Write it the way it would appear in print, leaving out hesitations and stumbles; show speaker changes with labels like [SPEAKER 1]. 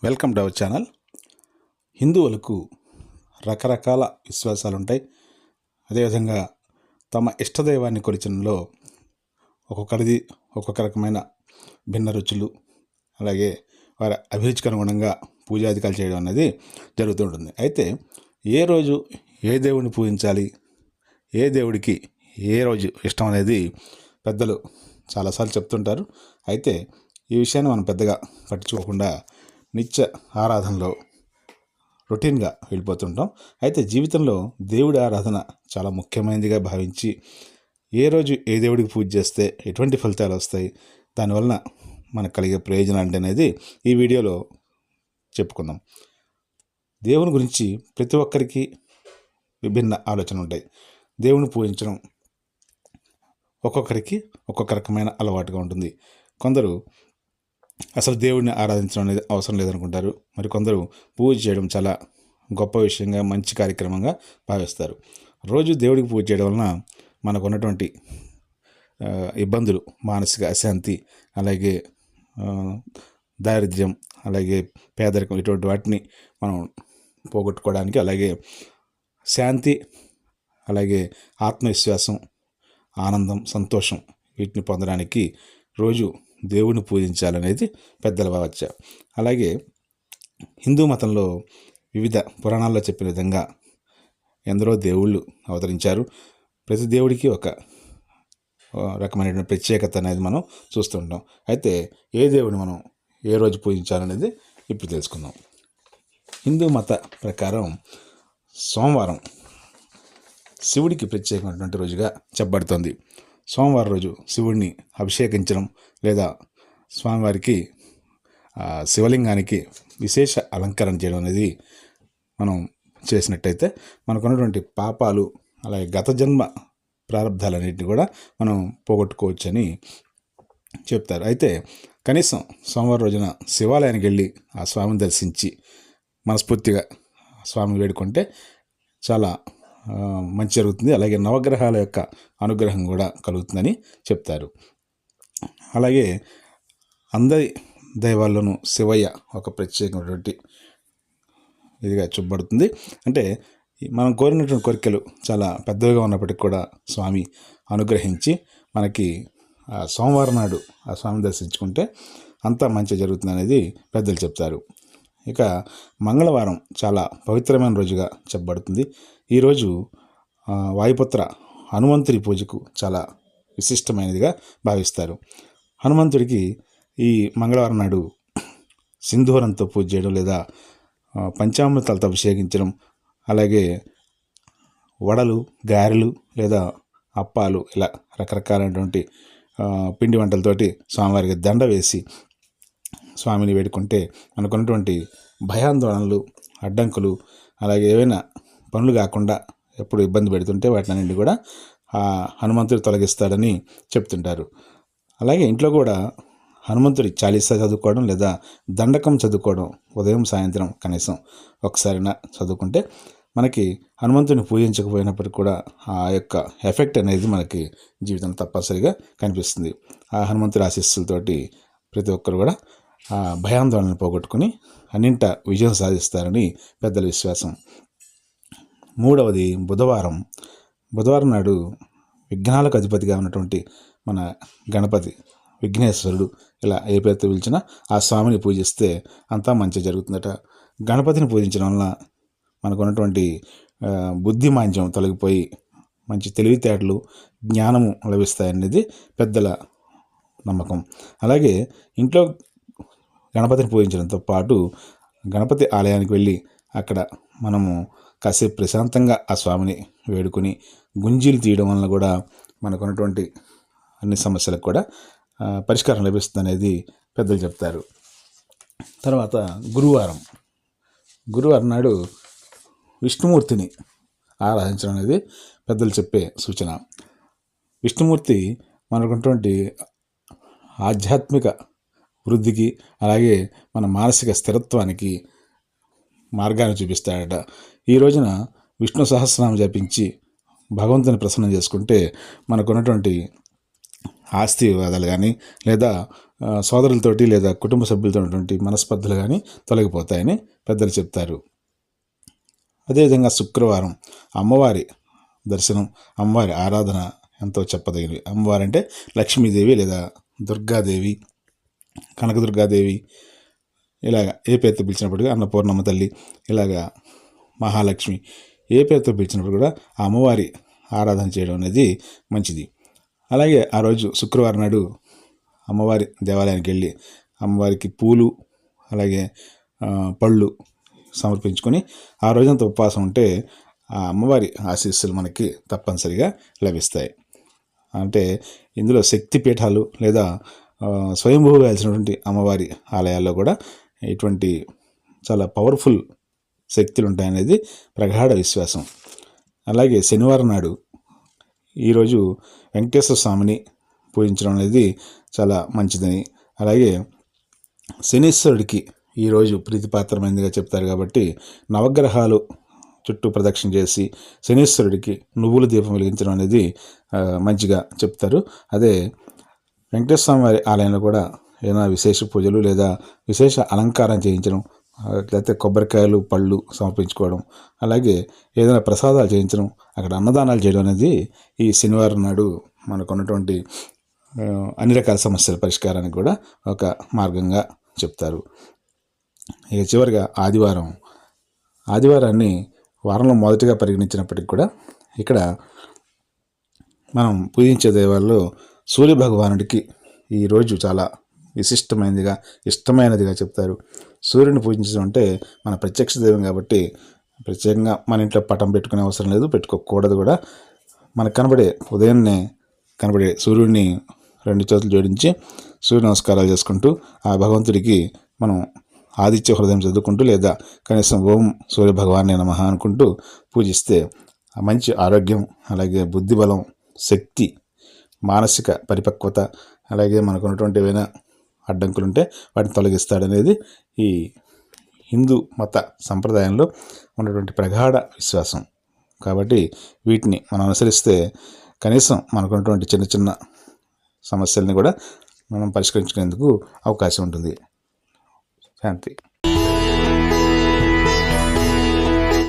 [SPEAKER 1] Welcome to our channel. హిందువులకు రకరకాల విశ్వాసాలు ఉంటాయి. అదేవిధంగా తమ ఇష్టదైవాన్ని కొలిచడంలో ఒక్కొక్కరిది ఒక్కొక్క రకమైన భిన్న రుచులు, అలాగే వారి అభిరుచికి అనుగుణంగా పూజాధికాలు చేయడం అనేది జరుగుతుంటుంది. అయితే ఏ రోజు ఏ దేవుడిని పూజించాలి, ఏ దేవుడికి ఏ రోజు ఇష్టం అనేది పెద్దలు చాలాసార్లు చెప్తుంటారు. అయితే ఈ విషయాన్ని మనం పెద్దగా పట్టించుకోకుండా నిత్య ఆరాధనలో రొటీన్గా వెళ్ళిపోతుంటాం. అయితే జీవితంలో దేవుడి ఆరాధన చాలా ముఖ్యమైనదిగా భావించి ఏ రోజు ఏ దేవుడికి పూజ చేస్తే ఎటువంటి ఫలితాలు వస్తాయి, దానివలన మనకు కలిగే ప్రయోజనాలు అనేది ఈ వీడియోలో చెప్పుకుందాం. దేవుని గురించి ప్రతి ఒక్కరికి విభిన్న ఆలోచన ఉంటాయి. దేవుని పూజించడం ఒక్కొక్కరికి ఒక్కొక్క రకమైన అలవాటుగా ఉంటుంది. కొందరు అసలు దేవుడిని ఆరాధించడం అనేది అవసరం లేదనుకుంటారు. మరి కొందరు పూజ చేయడం చాలా గొప్ప విషయంగా, మంచి కార్యక్రమంగా భావిస్తారు. రోజు దేవుడికి పూజ చేయడం వలన మనకు ఉన్నటువంటి ఇబ్బందులు, మానసిక అశాంతి, అలాగే దారిద్ర్యం, అలాగే పేదరికం, ఇటువంటి వాటిని మనం పోగొట్టుకోవడానికి, అలాగే శాంతి, అలాగే ఆత్మవిశ్వాసం, ఆనందం, సంతోషం వీటిని పొందడానికి రోజు దేవుడిని పూజించాలనేది పెద్దల వాచ. అలాగే హిందూ మతంలో వివిధ పురాణాల్లో చెప్పిన విధంగా ఎందరో దేవుళ్ళు అవతరించారు. ప్రతి దేవుడికి ఒక రకమైన ప్రత్యేకత అనేది మనం చూస్తుంటాం. అయితే ఏ దేవుడిని మనం ఏ రోజు పూజించాలనేది ఇప్పుడు తెలుసుకుందాం. హిందూ మత ప్రకారం సోమవారం శివుడికి ప్రత్యేకమైనటువంటి రోజుగా చెప్పబడుతుంది. సోమవారం రోజు శివుడిని అభిషేకించడం లేదా స్వామివారికి శివలింగానికి విశేష అలంకరణ చేయడం అనేది మనం చేసినట్టయితే మనకున్నటువంటి పాపాలు, అలాగే గత జన్మ ప్రారంధాలన్నింటినీ కూడా మనం పోగొట్టుకోవచ్చని చెప్తారు. అయితే కనీసం సోమవారం రోజున శివాలయానికి వెళ్ళి ఆ స్వామిని దర్శించి మనస్ఫూర్తిగా స్వామిని వేడుకుంటే చాలా మంచి జరుగుతుంది. అలాగే నవగ్రహాల యొక్క అనుగ్రహం కూడా కలుగుతుందని చెప్తారు. అలాగే అందరి దైవాల్లోనూ శివయ్య ఒక ప్రత్యేకమైనటువంటి ఇదిగా చూపబడుతుంది. అంటే మనం కోరినటువంటి కోరికలు చాలా పెద్దవిగా ఉన్నప్పటికీ కూడా స్వామి అనుగ్రహించి మనకి సోమవారం నాడు ఆ స్వామిని దర్శించుకుంటే అంతా మంచి జరుగుతుంది అనేది పెద్దలు చెప్తారు. ఇక మంగళవారం చాలా పవిత్రమైన రోజుగా చెప్పబడుతుంది. ఈరోజు వాయుపుత్ర హనుమంతుడి పూజకు చాలా విశిష్టమైనదిగా భావిస్తారు. హనుమంతుడికి ఈ మంగళవారం నాడు సింధూరంతో పూజ చేయడం, లేదా పంచామృతాలతో అభిషేకించడం, అలాగే వడలు, గారెలు లేదా అప్పాలు, ఇలా రకరకాలైనటువంటి పిండి వంటలతోటి స్వామివారికి దండ వేసి స్వామిని వేడుకుంటే మనకున్నటువంటి భయాందోళనలు, అడ్డంకులు, అలాగే ఏవైనా పనులు కాకుండా ఎప్పుడు ఇబ్బంది పెడుతుంటే వాటిని కూడా హనుమంతుడు తొలగిస్తాడని చెప్తుంటారు. అలాగే ఇంట్లో కూడా హనుమంతుడి చాలీసా చదువుకోవడం లేదా దండకం చదువుకోవడం ఉదయం సాయంత్రం కనీసం ఒకసారైనా చదువుకుంటే మనకి హనుమంతుడిని పూజించకపోయినప్పటికీ కూడా ఆ యొక్క ఎఫెక్ట్ అనేది మనకి జీవితంలో తప్పనిసరిగా కనిపిస్తుంది. ఆ హనుమంతుడి ఆశీస్సులతోటి ప్రతి ఒక్కరు కూడా ఆ భయాందోళనను పోగొట్టుకుని అన్నింట విజయం సాధిస్తారని పెద్దల విశ్వాసం. మూడవది బుధవారం. బుధవారం నాడు విఘ్నాలకు అధిపతిగా ఉన్నటువంటి మన గణపతి, విఘ్నేశ్వరుడు, ఇలా ఏ పేరుతో పిలిచినా ఆ స్వామిని పూజిస్తే అంతా మంచి జరుగుతుందట. గణపతిని పూజించడం వలన మనకు ఉన్నటువంటి బుద్ధిమాంద్యం తొలగిపోయి మంచి తెలివితేటలు, జ్ఞానము లభిస్తాయనేది పెద్దల నమ్మకం. అలాగే ఇంట్లో గణపతిని పూజించడంతో పాటు గణపతి ఆలయానికి వెళ్ళి అక్కడ మనము కాసేపు ప్రశాంతంగా ఆ స్వామిని వేడుకొని గుంజీలు తీయడం వలన కూడా మనకున్నటువంటి అన్ని సమస్యలకు కూడా పరిష్కారం లభిస్తుంది అనేది పెద్దలు చెప్తారు. తర్వాత గురువారం నాడు విష్ణుమూర్తిని ఆరాధించడం అనేది పెద్దలు చెప్పే సూచన. విష్ణుమూర్తి మనకున్నటువంటి ఆధ్యాత్మిక వృద్ధికి, అలాగే మన మానసిక స్థిరత్వానికి మార్గాన్ని చూపిస్తాడట. ఈ రోజున విష్ణు సహస్రనామం జపించి భగవంతుని ప్రసన్నం చేసుకుంటే మనకున్నటువంటి ఆస్తి వివాదాలు కానీ లేదా సోదరులతోటి లేదా కుటుంబ సభ్యులతో ఉన్నటువంటి మనస్పర్ధలు కానీ తొలగిపోతాయని పెద్దలు చెప్తారు. అదేవిధంగా శుక్రవారం అమ్మవారి దర్శనం, అమ్మవారి ఆరాధన ఎంతో చెప్పదగినవి. అమ్మవారు అంటే లక్ష్మీదేవి లేదా దుర్గాదేవి, కనకదుర్గాదేవి, ఇలాగ ఏ పేరుతో పిలిచినప్పుడు, అన్నపూర్ణమ్మ తల్లి, ఇలాగా మహాలక్ష్మి, ఏ పేరుతో పిలిచినప్పుడు కూడా ఆ అమ్మవారి ఆరాధన చేయడం అనేది మంచిది. అలాగే ఆ రోజు శుక్రవారం నాడు అమ్మవారి దేవాలయానికి వెళ్ళి అమ్మవారికి పూలు అలాగే పళ్ళు సమర్పించుకొని ఆ రోజంతా ఉపవాసం ఉంటే ఆ అమ్మవారి ఆశీస్సులు మనకి తప్పనిసరిగా లభిస్తాయి. అంటే ఇందులో శక్తి పీఠాలు లేదా స్వయంభూగా వెలిసినటువంటి అమ్మవారి ఆలయాల్లో కూడా ఇటువంటి చాలా పవర్ఫుల్ శక్తులు ఉంటాయనేది ప్రగాఢ విశ్వాసం. అలాగే శనివారం నాడు ఈరోజు వెంకటేశ్వర స్వామిని పూజించడం అనేది చాలా మంచిదని, అలాగే శనీశ్వరుడికి ఈరోజు ప్రీతిపాత్రమైనదిగా చెప్తారు. కాబట్టి నవగ్రహాలు చుట్టూ ప్రదక్షిణ చేసి శనీశ్వరుడికి నువ్వుల దీపం వెలిగించడం అనేది మంచిగా చెప్తారు. అదే వెంకటేశ్వర స్వామి వారి ఆలయంలో కూడా ఏదైనా విశేష పూజలు లేదా విశేష అలంకారం చేయించడం, లేకపోతే కొబ్బరికాయలు పళ్ళు సమర్పించుకోవడం, అలాగే ఏదైనా ప్రసాదాలు చేయించడం, అక్కడ అన్నదానాలు చేయడం అనేది ఈ శనివారం నాడు మనకు ఉన్నటువంటి అన్ని రకాల సమస్యల పరిష్కారానికి కూడా ఒక మార్గంగా చెప్తారు. ఇక చివరిగా ఆదివారాన్ని వారంలో మొదటిగా పరిగణించినప్పటికీ కూడా ఇక్కడ మనం పూజించే దైవాల్లో సూర్య భగవానుడికి ఈరోజు చాలా విశిష్టమైనదిగా ఇష్టమైనదిగా చెప్తారు. సూర్యుని పూజించడం అంటే మన ప్రత్యక్ష దైవం కాబట్టి ప్రత్యేకంగా మన ఇంట్లో పటం పెట్టుకునే అవసరం లేదు, పెట్టుకోకూడదు కూడా. మనకు కనబడే ఉదయాన్నే కనబడే సూర్యుడిని 2 చేతులు జోడించి సూర్య నమస్కారాలు చేసుకుంటూ ఆ భగవంతుడికి మనం ఆదిత్య హృదయం చదువుకుంటూ లేదా కనీసం ఓం సూర్య భగవానే నమః అనుకుంటూ పూజిస్తే మంచి ఆరోగ్యం, అలాగే బుద్ధిబలం, శక్తి, మానసిక పరిపక్వత, అలాగే మనకు ఉన్నటువంటి ఏవైనా అడ్డంకులుంటే వాటిని తొలగిస్తాడనేది ఈ హిందూ మత సంప్రదాయంలో ఉన్నటువంటి ప్రగాఢ విశ్వాసం. కాబట్టి వీటిని మనం అనుసరిస్తే కనీసం మనకున్నటువంటి చిన్న చిన్న సమస్యల్ని కూడా మనం పరిష్కరించుకునేందుకు అవకాశం ఉంటుంది. శాంతి.